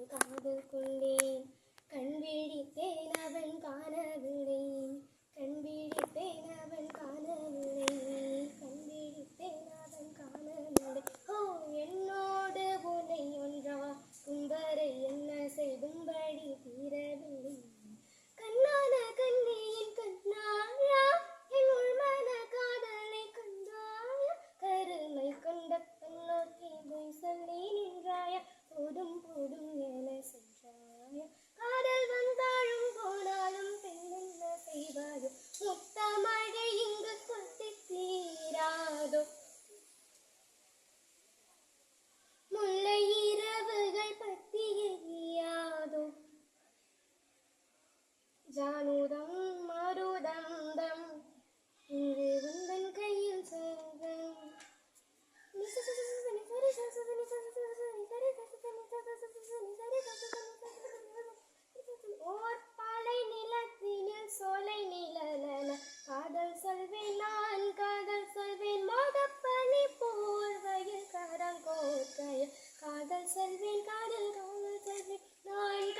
காதல் கொண்டேன் கண் விழித்தேன் அவன் காணவில்லை கண் விழித்தேன் அவன் காணவில்லை கண் விழித்தேன் அவன் காணவில்லை ஓ என்னோடு உன்னை ஒன்றா கும்பரை என்ன செய்தும்படி தீரவில்லை கண்ணான கண்ணியின் கண்ணாயா என் உள்மன காதலை கண்டாயா கருமை கொண்ட கண்ணோக்கி போய் சொல்லி நின்றாயா போடும் போடும் என சென்றாயா காதல் வந்தாலும் போனாலும் பெண்ணென்ன செய்வாயோ முத்தமழை இங்கு கொட்டி தீராதோ முல்லை இரவுகள் பற்றி எரியாதோ ஜானுதம் மருதந்தம் இங்கு உந்தன் கையில் சொந்தம் ஓர் பாலை நிலத்தினில் சோலை நிழலென காதல் சொல்வேன் நான் காதல் சொல்வேன் மாதப்பனி போர்வையில் கரம் கோர்க்கையில் காதல் சொல்வேன் காதல் காதல் சொல்வேன் நான்